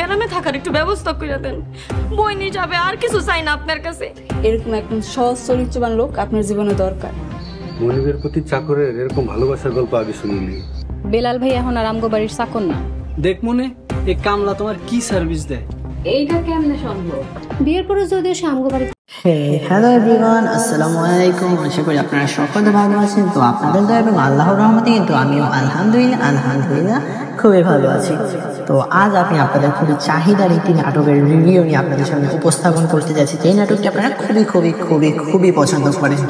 গ্রামে থাকার একটু ব্যবস্থা করে দেন। বই নিয়ে যাবে, আর কিছু চাই না আপনার কাছে। এরকম একদম সহজ চরিত্রবান লোক আপনার জীবনে দরকার। মনিবের প্রতি চাকরের এরকম ভালোবাসার গল্প আগে শুনিনি। বেলাল ভাই এখন আর আমগো বাড়ির চাকর না। দেখ মনে, এই কামলা তোমার কি সার্ভিস দেয়? এইটা কেমনে সম্ভব? বিয়ের পরে যদিও সে আমগো বাড়ি। হ্যালো এভরিওয়ান, আসসালামু আলাইকুম। আশা করি আপনারা সকলে ভালো আছেন। তো আপনাদের দয়া এবং আল্লাহর রহমতে কিন্তু আমিও আলহামদুলিল্লাহ খুবই ভালো আছি। তো আজ আমি আপনাদের খুবই চাহিদার একটি নাটকের রিভিউ নিয়ে আপনাদের সামনে উপস্থাপন করতে যাচ্ছি। এই নাটকটি আপনারা খুবই পছন্দ করেন।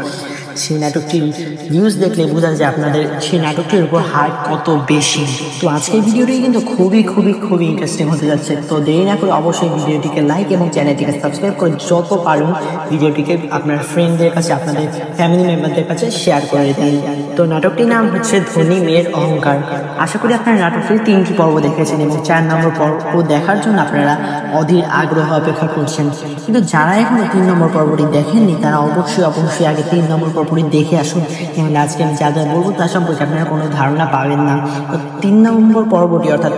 সেই নাটকটির ভিউজ দেখলে বোঝা যায় আপনাদের সেই নাটকটির উপর হার্ট কত বেশি। তো আজকের ভিডিওটি কিন্তু খুবই ইন্টারেস্টিং হতে যাচ্ছে। তো দেরি না করে অবশ্যই ভিডিওটিকে লাইক এবং চ্যানেলটিকে সাবস্ক্রাইব করে যত পারুন ভিডিওটিকে আপনার ফ্রেন্ডদের কাছে, আপনাদের ফ্যামিলি মেম্বারদের কাছে শেয়ার করে দিন। তো নাটকটির নাম হচ্ছে ধনী মেয়ের অহংকার। আশা করি আপনারা নাটকটির 3টি পর্ব দেখেছেন এবং 4 নম্বর পর্ব দেখার জন্য আপনারা অধীর আগ্রহ অপেক্ষা করছেন। কিন্তু যারা এখনো 3 নম্বর পর্বটি দেখেননি তারা অবশ্যই আগে 3 নম্বর পর্বটি দেখে আসুন। এবং আজকে আমি যা বলবো তা সম্পর্কে আপনারা কোনো ধারণা পাবেন না। তো 3 নম্বর পর্বটি অর্থাৎ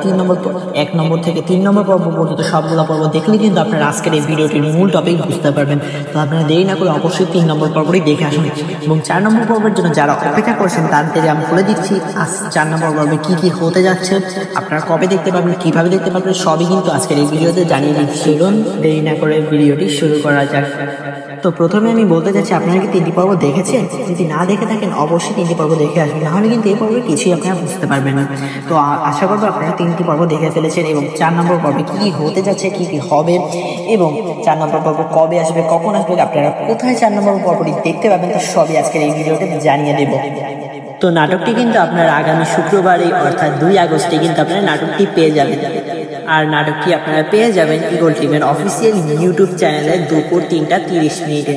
1 নম্বর থেকে 3 নম্বর পর্ব পর্যন্ত সবগুলো পর্ব দেখলে কিন্তু আপনারা আজকের এই ভিডিওটির মূল টপিক বুঝতে পারবেন। তো আপনারা দেরি না করে অবশ্যই 3 নম্বর পর্বটি দেখে আসুন। এবং 4 নম্বর পর্বের জন্য যারা অপেক্ষা করছেন তাদের আমি বলে দিচ্ছি আজ 4 নম্বর পর্বে কি হতে যাচ্ছে, আপনারা কবে দেখতে পাবেন, কিভাবে দেখতে পাবেন, সবই কিন্তু আজকের এই ভিডিওতে জানিয়ে দিচ্ছি। চলুন দেরি না করে ভিডিওটি শুরু করা যাক। তো প্রথমে আমি বলতে চাচ্ছি, আপনারা কি 3টি পর্ব দেখেছেন? যদি না দেখে থাকেন অবশ্যই 3টি পর্ব দেখে আসবেন, নাহলে কিন্তু এই পর্বে কিছুই আপনারা বুঝতে পারবেন না। তো আশা করবো আপনারা 3টি পর্ব দেখে ফেলেছেন এবং 4 নম্বর পর্বে কি হতে যাচ্ছে, কি হবে এবং 4 নম্বর পর্ব কবে আসবে, কখন আসবে, আপনারা কোথায় 4 নম্বর পর্বটি দেখতে পাবেন, তো সবই আজকের এই ভিডিওতে জানিয়ে দেব। তো নাটকটি কিন্তু আপনার আগামী শুক্রবারে অর্থাৎ 2 আগস্টে কিন্তু আপনারা নাটকটি পেয়ে যাবেন। আর নাটকটি আপনারা পেয়ে যাবেন ঈগল টিমের অফিসিয়াল ইউটিউব চ্যানেলে দুপুর 3টা 30 মিনিটে।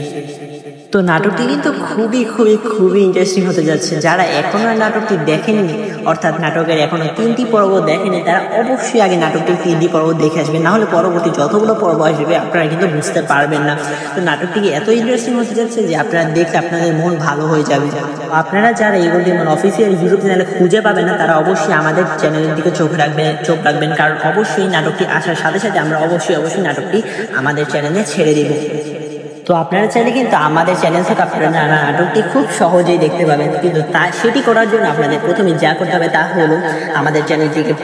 তো নাটকটি কিন্তু খুবই ইন্টারেস্টিং হতে যাচ্ছে। যারা এখনো নাটকটি দেখেননি অর্থাৎ নাটকের এখনো 3টি পর্ব দেখেনি তারা অবশ্যই আগে নাটকটির 3টি পর্ব দেখে আসবেন, নাহলে পরবর্তী যতগুলো পর্ব আসবে আপনারা কিন্তু বুঝতে পারবেন না। তো নাটকটি এত ইন্টারেস্টিং হতে যাচ্ছে যে আপনারা দেখলে আপনাদের মন ভালো হয়ে যাবে। আপনারা যারা ঈগল টিমের অফিসিয়াল ইউটিউব চ্যানেলে খুঁজে পাবেন না তারা অবশ্যই আমাদের চ্যানেলের দিকে চোখ রাখবেন, কারণ অবশ্যই নাটকটি আসার সাথে সাথে আমরা অবশ্যই নাটকটি আমাদের চ্যানেলে ছেড়ে দেব। তো আপনারা চাইলে কিন্তু আমাদের চ্যানেল থেকে আপনারা নাটকটি খুব সহজেই দেখতে পাবেন। কিন্তু সেটি করার জন্য আপনাদের প্রথমে যা করতে হবে তা হলো আমাদের চ্যানেলটিকে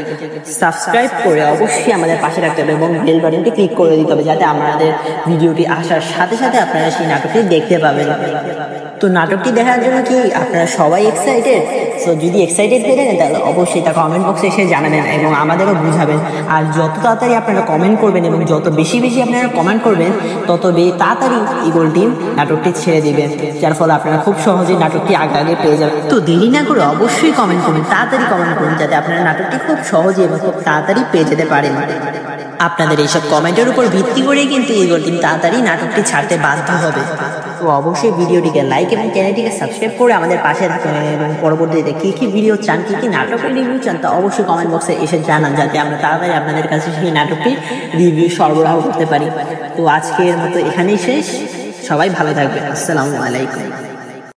সাবস্ক্রাইব করে অবশ্যই আমাদের পাশে রাখতে হবে এবং বেল বাটনটি ক্লিক করে দিতে হবে, যাতে আমাদের ভিডিওটি আসার সাথে সাথে আপনারা সেই নাটকটি দেখতে পাবেন। তো নাটকটি দেখার জন্য কি আপনারা সবাই এক্সাইটেড? তো যদি এক্সাইটেড হয়ে থাকেন তাহলে অবশ্যই তা কমেন্ট বক্সে এসে জানাবেন এবং আমাদেরও বুঝাবেন। আর যত তাড়াতাড়ি আপনারা কমেন্ট করবেন এবং যত বেশি আপনারা কমেন্ট করবেন তত তাড়াতাড়ি ঈগল টিম নাটকটি ছেড়ে দিবেন, যার ফলে আপনারা খুব সহজেই নাটকটি আগে পেয়ে যাবেন। তো দেরি না করে অবশ্যই কমেন্ট করবেন, তাড়াতাড়ি কমেন্ট করুন, যাতে আপনারা নাটকটি খুব সহজেই এবং খুব তাড়াতাড়ি পেয়ে যেতে পারেন। আপনাদের এইসব কমেন্টের উপর ভিত্তি করেই কিন্তু ঈগল টিম তাড়াতাড়ি নাটকটি ছাড়তে বাধ্য হবে। তো অবশ্যই ভিডিওটিকে লাইক এবং চ্যানেলটিকে সাবস্ক্রাইব করে আমাদের পাশে রাখবেন এবং পরবর্তীতে কি ভিডিও চান, কি নাটকের রিভিউ চান তা অবশ্যই কমেন্ট বক্সে এসে জানান, যাতে আমরা তাড়াতাড়ি আপনাদের কাছে সেই নাটকটির রিভিউ সরবরাহ করতে পারি। তো আজকের মতো এখানেই শেষ। সবাই ভালো থাকবেন। আসসালামু আলাইকুম।